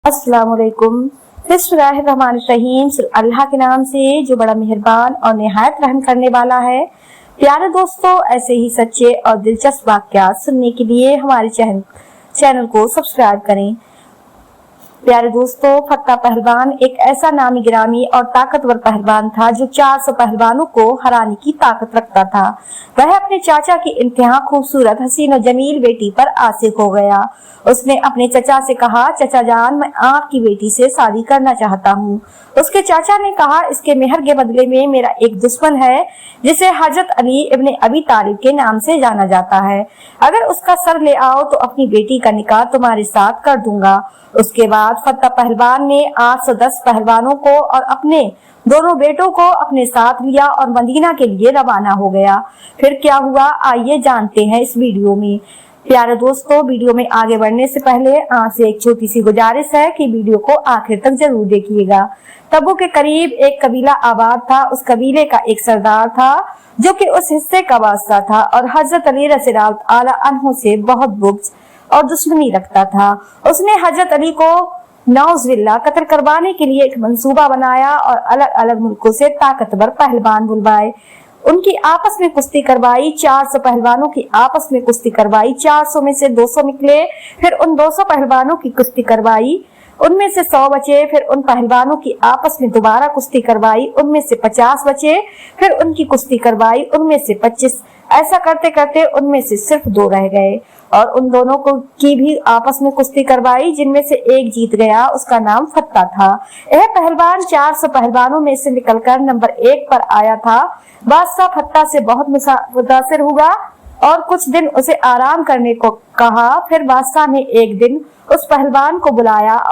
अस्सलाम वालेकुम। बिस्मिल्लाहिर्रहमानिर्रहीम। अल्लाह के नाम से जो बड़ा मेहरबान और निहायत रहम करने वाला है। प्यारे दोस्तों, ऐसे ही सच्चे और दिलचस्प वाक़यात सुनने के लिए हमारे चैनल को सब्सक्राइब करें। प्यारे दोस्तों, फत्ता पहलवान एक ऐसा नामी गिरामी और ताकतवर पहलवान था जो 400 पहलवानों को हराने की ताकत रखता था। वह अपने चाचा की इंतहा खूबसूरत हसीन और जमील बेटी पर आशिक हो गया। उसने अपने चचा से कहा, चचा जान, मैं आपकी बेटी से शादी करना चाहता हूँ। उसके चाचा ने कहा, इसके मेहर के बदले में मेरा एक दुश्मन है जिसे हजरत अली इब्ने अबी तालिब के नाम से जाना जाता है। अगर उसका सर ले आओ तो अपनी बेटी का निकाह तुम्हारे साथ कर दूंगा। उसके बाद फत्ता पहलवान ने 810 पहलवानों को और अपने दोनों बेटों को अपने साथ लिया और मदीना के लिए रवाना हो गया। फिर क्या हुआ, आइए जानते हैं इस वीडियो में। प्यारे दोस्तों, वीडियो में आगे बढ़ने से पहले आपसे एक छोटी सी गुजारिश है कि वीडियो को आखिर तक जरूर देखिएगा। तबूक के करीब एक कबीला आबाद था। उस कबीले का एक सरदार था जो कि उस हिस्से का बादशाह था और हजरत अली रज़ियल्लाहु अन्हु से बहुत बुग़्ज़ और दुश्मनी रखता था। उसने हजरत अली को नौज़ुबिल्लाह कत्ल करवाने के लिए एक मंसूबा बनाया और अलग अलग मुल्कों से ताकतवर पहलवान बुलवाए। उनकी आपस में कुश्ती करवाई। 400 पहलवानों की आपस में कुश्ती करवाई। 400 में से 200 निकले। फिर उन 200 पहलवानों की कुश्ती करवाई, उनमें से 100 बचे। फिर उन पहलवानों की आपस में दोबारा कुश्ती करवाई, उनमें से 50 बचे। फिर उनकी कुश्ती करवाई, उनमें से 25। ऐसा करते करते उनमें से सिर्फ 2 रह गए और उन दोनों को की भी आपस में कुश्ती करवाई, जिनमें से एक जीत गया। उसका नाम फत्ता था। यह पहलवान 400 पहलवानों में से निकलकर नंबर 1 पर आया था। बादशाह फत्ता से बहुत मुतासिर हुआ और कुछ दिन उसे आराम करने को कहा। फिर बादशाह ने एक दिन उस पहलवान को बुलाया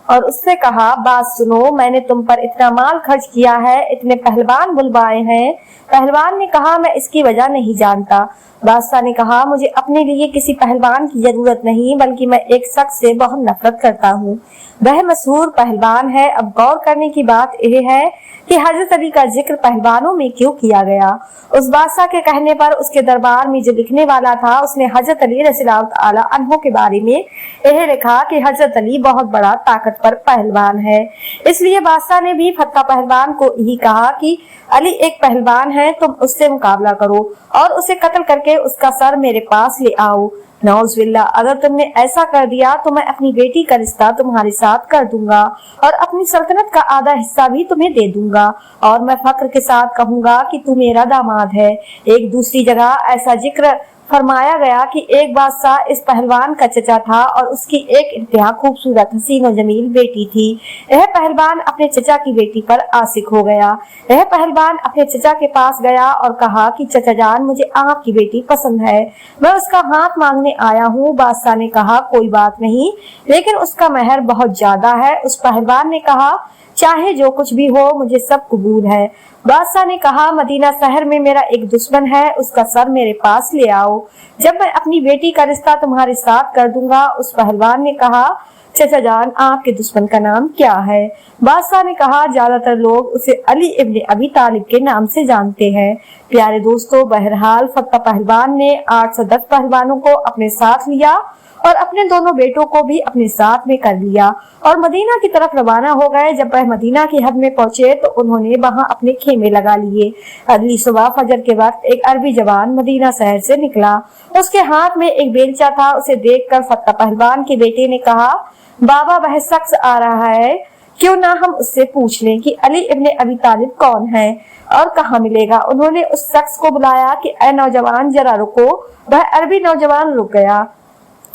और उससे कहा, बात सुनो, मैंने तुम पर इतना माल खर्च किया है, इतने पहलवान बुलवाए हैं। पहलवान ने कहा, मैं इसकी वजह नहीं जानता। बादशाह ने कहा, मुझे अपने लिए किसी पहलवान की जरूरत नहीं, बल्कि मैं एक शख्स से बहुत नफरत करता हूँ। वह मशहूर पहलवान है। अब गौर करने की बात यह है कि हजरत अली का जिक्र पहलवानों में क्यों किया गया। उस बादशाह के कहने पर उसके दरबार में जो लिखने वाला था, उसने हजरत अली रज़ियल्लाहु अन्हु के बारे में यह लिखा कि हजरत अली बहुत बड़ा ताकतवर पहलवान है। इसलिए बादशाह ने भी फत्ता पहलवान को यही कहा कि अली एक पहलवान है, तुम उससे मुकाबला करो और उसे कत्ल करके उसका सर मेरे पास ले आओ। नौज़ुबिल्लाह, अगर तुमने ऐसा कर दिया तो मैं अपनी बेटी का रिश्ता तुम्हारे साथ कर दूंगा और अपनी सल्तनत का आधा हिस्सा भी तुम्हें दे दूंगा और मैं फख्र के साथ कहूंगा कि तू मेरा दामाद है। एक दूसरी जगह ऐसा जिक्र फरमाया गया कि एक बादशाह इस पहलवान का चचा था और उसकी एक इंतहा खूबसूरत हसीन और जमील बेटी थी। यह पहलवान अपने चचा की बेटी पर आशिक हो गया। यह पहलवान अपने चचा के पास गया और कहा कि चचा जान, मुझे आपकी बेटी पसंद है, मैं उसका हाथ मांगने आया हूँ। बादशाह ने कहा, कोई बात नहीं, लेकिन उसका मेहर बहुत ज्यादा है। उस पहलवान ने कहा, चाहे जो कुछ भी हो, मुझे सब कबूल है। बादशाह ने कहा, मदीना शहर में मेरा एक दुश्मन है, उसका सर मेरे पास ले आओ, जब मैं अपनी बेटी का रिश्ता तुम्हारे साथ कर दूंगा। उस पहलवान ने कहा, चचा जान, आपके दुश्मन का नाम क्या है? बादशाह ने कहा, ज्यादातर लोग उसे अली इब्ने अबी तालिब के नाम से जानते हैं। प्यारे दोस्तों, बहरहाल फत्ता पहलवान ने 810 पहलवानों को अपने साथ लिया और अपने दोनों बेटों को भी अपने साथ में कर लिया और मदीना की तरफ रवाना हो गए। जब वह मदीना की हद में पहुंचे तो उन्होंने वहां अपने खेमे लगा लिए। अगली सुबह फजर के वक्त एक अरबी जवान मदीना शहर से निकला। उसके हाथ में एक बेलचा था। उसे देखकर फत्ता पहलवान के बेटे ने कहा, बाबा, वह शख्स आ रहा है, क्यों ना हम उससे पूछ लें कि अली इब्ने अबी तालिब कौन है और कहाँ मिलेगा। उन्होंने उस शख्स को बुलाया कि ऐ नौजवान, जरा रुको। वह अरबी नौजवान रुक गया।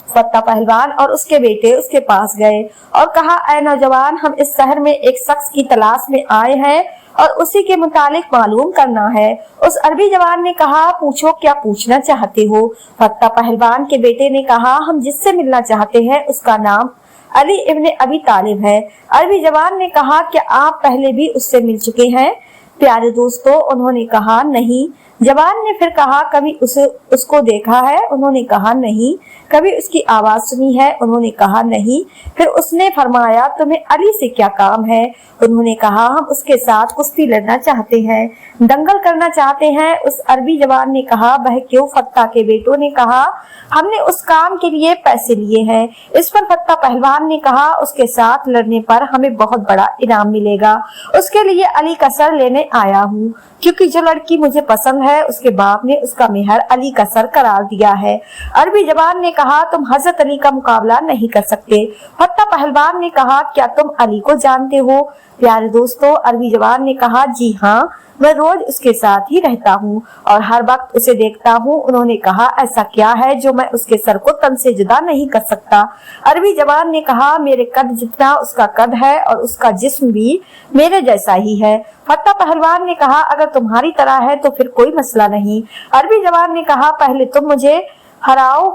फत्ता पहलवान और उसके बेटे उसके पास गए और कहा, ऐ नौजवान, हम इस शहर में एक शख्स की तलाश में आए हैं और उसी के मुतालिक मालूम करना है। उस अरबी जवान ने कहा, पूछो, क्या पूछना चाहते हो? फत्ता पहलवान के बेटे ने कहा, हम जिससे मिलना चाहते हैं उसका नाम अली इब्ने अबी तालिब है। अरबी जवान ने कहा, क्या आप पहले भी उससे मिल चुके हैं? प्यारे दोस्तों, उन्होंने कहा, नहीं। जवान ने फिर कहा, कभी उसको देखा है? उन्होंने कहा, नहीं। कभी उसकी आवाज सुनी है? उन्होंने कहा नहीं। फिर उसने फरमाया तुम्हें अली से क्या काम है? उन्होंने कहा हम उसके साथ कुश्ती लड़ना चाहते हैं, दंगल करना चाहते हैं। उस अरबी जवान ने कहा वह क्यों? फत्ता के बेटों ने कहा हमने उस काम के लिए पैसे लिए हैं। इस पर फत्ता पहलवान ने कहा उसके साथ लड़ने पर हमें बहुत बड़ा इनाम मिलेगा, उसके लिए अली का सर लेने आया हूँ, क्योंकि जो लड़की मुझे पसंद है उसके बाप ने उसका मेहर अली का सर करार दिया है। अरबी जवान ने कहा तुम हजरत अली का मुकाबला नहीं कर सकते। फत्ता पहलवान ने कहा क्या तुम अली को जानते हो? प्यारे दोस्तों, अरबी जवान ने कहा जी हाँ, मैं रोज उसके साथ ही रहता हूँ और हर वक्त उसे देखता हूँ। उन्होंने कहा ऐसा क्या है जो मैं उसके सर को तन से जुदा नहीं कर सकता? अरबी जवान ने कहा मेरे कद जितना उसका कद है और उसका जिस्म भी मेरे जैसा ही है। फत्ता पहलवान ने कहा अगर तुम्हारी तरह है तो फिर कोई मसला नहीं। अरबी जवान ने कहा पहले तुम मुझे हराओ,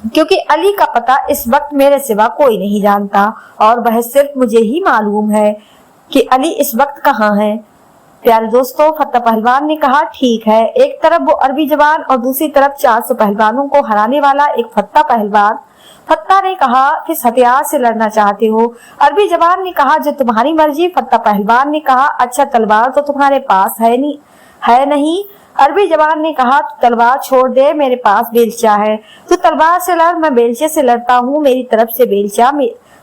क्योंकि अली का पता इस वक्त मेरे सिवा कोई नहीं जानता और वह सिर्फ मुझे ही मालूम है कि अली इस वक्त कहाँ है। प्यारे दोस्तों, फत्ता पहलवान ने कहा ठीक है। एक तरफ वो अरबी जवान और दूसरी तरफ 400 पहलवानों को हराने वाला एक फत्ता पहलवान। फत्ता ने कहा किस हथियार से लड़ना चाहते हो? अरबी जवान ने कहा जो तुम्हारी मर्जी। फत्ता पहलवान ने कहा अच्छा तलवार तो तुम्हारे पास है नहीं। अरबी जवान ने कहा तू तलवार छोड़ दे, मेरे पास बेलचा है, तू तलवार से लड़, मैं बेलचे से लड़ता हूँ, मेरी तरफ से बेलचा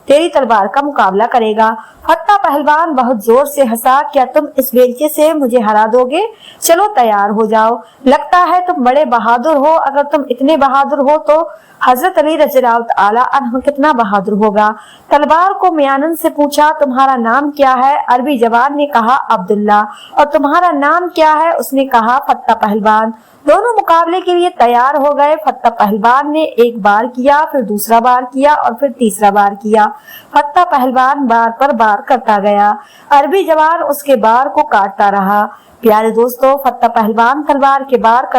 तेरी तलवार का मुकाबला करेगा। फत्ता पहलवान बहुत जोर से हंसा क्या तुम इस बेलचे से मुझे हरा दोगे? चलो तैयार हो जाओ, लगता है तुम बड़े बहादुर हो। अगर तुम इतने बहादुर हो तो हजरत अली रज़ियल्लाहु ताला अन्हु कितना बहादुर होगा। तलवार को मियानन से पूछा तुम्हारा नाम क्या है? अरबी जवान ने कहा अब्दुल्ला। और तुम्हारा नाम क्या है? उसने कहा फत्ता पहलवान। दोनों मुकाबले के लिए तैयार हो गए। फत्ता पहलवान ने एक बार किया, फिर दूसरा बार किया और फिर तीसरा बार किया। फत्ता पहलवान बार पर बार करता गया, अरबी जवान उसके बार को काटता रहा। प्यारे दोस्तों, फत्ता पहलवान तलवार के बार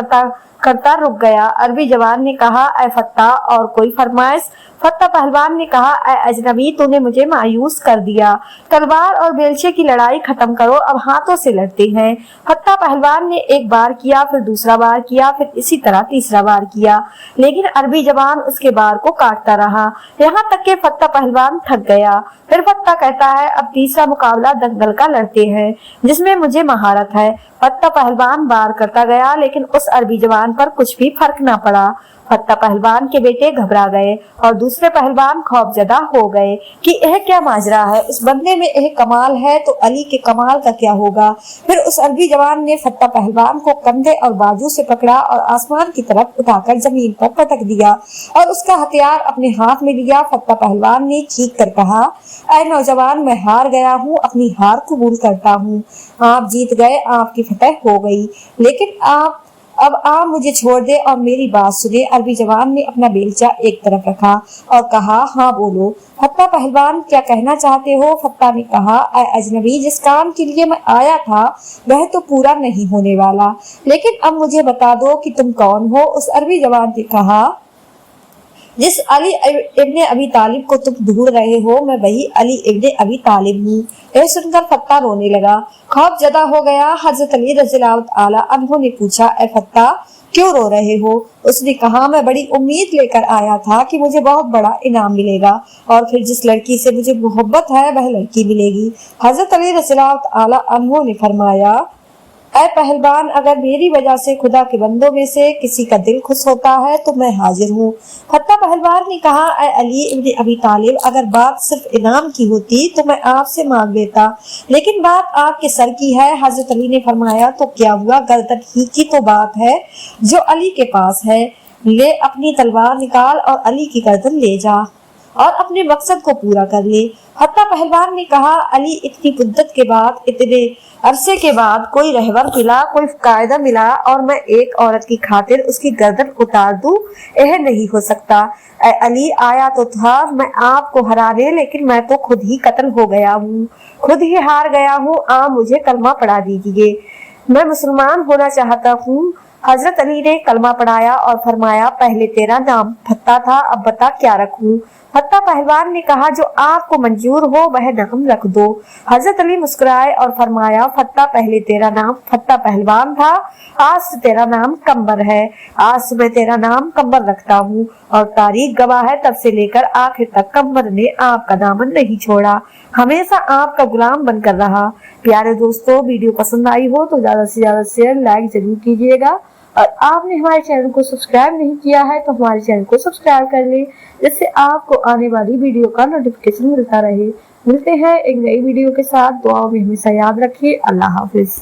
करता रुक गया। अरबी जवान ने कहा ऐ फत्ता और कोई फरमाइश? फत्ता पहलवान ने कहा ऐ अजनबी, तूने मुझे मायूस कर दिया, तलवार और बेलचे की लड़ाई खत्म करो, अब हाथों से लड़ते हैं। फत्ता पहलवान ने एक बार किया, फिर दूसरा बार किया, फिर इसी तरह तीसरा बार किया, लेकिन अरबी जवान उसके बार को काटता रहा, यहाँ तक के फत्ता पहलवान थक गया। फिर फत्ता कहता है अब तीसरा मुकाबला दंगल का लड़ते हैं, जिसमें मुझे महारत है। फत्ता पहलवान बार करता गया, लेकिन उस अरबी जवान पर कुछ भी फर्क न पड़ा। फत्ता पहलवान के बेटे घबरा गए और दूसरे पहलवान खौफजदा हो गए कि यह क्या माजरा है, इस बंदे में यह कमाल है तो अली के कमाल का क्या होगा। फिर उस अरबी जवान ने फत्ता पहलवान को कंधे और बाजू से पकड़ा और आसमान की तरफ उठाकर जमीन पर पटक दिया और उसका हथियार अपने हाथ में लिया। फत्ता पहलवान ने चीख कर कहा ऐ नौजवान, मैं हार गया हूँ, अपनी हार कबूल करता हूँ। आप जीत गए, आपकी फतह हो गई, लेकिन अब आप मुझे छोड़ दे और मेरी बात सुने। अरबी जवान ने अपना बेलचा एक तरफ रखा और कहा हाँ बोलो। फत्ता पहलवान क्या कहना चाहते हो? फत्ता ने कहा ऐ अजनबी, जिस काम के लिए मैं आया था वह तो पूरा नहीं होने वाला, लेकिन अब मुझे बता दो कि तुम कौन हो। उस अरबी जवान ने कहा जिस अली इब्ने अबी तालिब को तुम ढूंढ रहे हो, मैं वही अली इब्ने अबी तालिब हूँ। यह सुनकर फत्ता रोने लगा, खौफजदा हो गया। हजरत अली रज़ियल्लाहु ताला अन्हु ने पूछा ऐ फत्ता क्यों रो रहे हो? उसने कहा मैं बड़ी उम्मीद लेकर आया था कि मुझे बहुत बड़ा इनाम मिलेगा और फिर जिस लड़की से मुझे मोहब्बत है वह लड़की मिलेगी। हजरत अली रज़ियल्लाहु ताला अन्हु ने फरमाया ऐ पहलवान, अगर मेरी वजह से खुदा के बंदों में से किसी का दिल खुश होता है तो मैं हाजिर हूँ। फत्ता पहलवान ने कहा ऐ अली इब्ने अबी तालिब, अगर बात सिर्फ इनाम की होती तो मैं आपसे मांग लेता, लेकिन बात आपके सर की है। हजरत अली ने फरमाया तो क्या हुआ, गर्दन ही की तो बात है जो अली के पास है। ले अपनी तलवार निकाल और अली की गर्दन ले जा और अपने मकसद को पूरा कर ले। फत्ता पहलवान ने कहा अली, इतनी मुद्दत के बाद, इतने अरसे के बाद कोई रहबर मिला, कोई कायदा मिला और मैं एक औरत की खातिर उसकी गर्दन उतार दूं, यह नहीं हो सकता। ऐ अली, आया तो था मैं आपको हराने, लेकिन मैं तो खुद ही कत्ल हो गया हूँ, खुद ही हार गया हूँ। आप मुझे कलमा पढ़ा दीजिए, मैं मुसलमान होना चाहता हूँ। हजरत अली ने कलमा पढ़ाया और फरमाया, पहले तेरा नाम फत्ता था, अब बता क्या रखूं। फत्ता पहलवान ने कहा, जो आपको मंजूर हो वह नाम रख दो। हजरत अली मुस्कुराए और फरमाया, फत्ता पहले तेरा नाम फत्ता पहलवान था, आज से तेरा नाम कंबर है। आज से मैं तेरा नाम कंबर रखता हूँ और तारीख गवाह है, तब से लेकर आखिर तक कंबर ने आपका दामन नहीं छोड़ा, हमेशा आपका गुलाम बनकर रहा। प्यारे दोस्तों, वीडियो पसंद आई हो तो ज्यादा से ज्यादा शेयर लाइक जरूर कीजिएगा और आपने हमारे चैनल को सब्सक्राइब नहीं किया है तो हमारे चैनल को सब्सक्राइब कर लें, जिससे आपको आने वाली वीडियो का नोटिफिकेशन मिलता रहे। मिलते हैं एक नई वीडियो के साथ। दुआओं में हमेशा याद रखिए। अल्लाह हाफिज।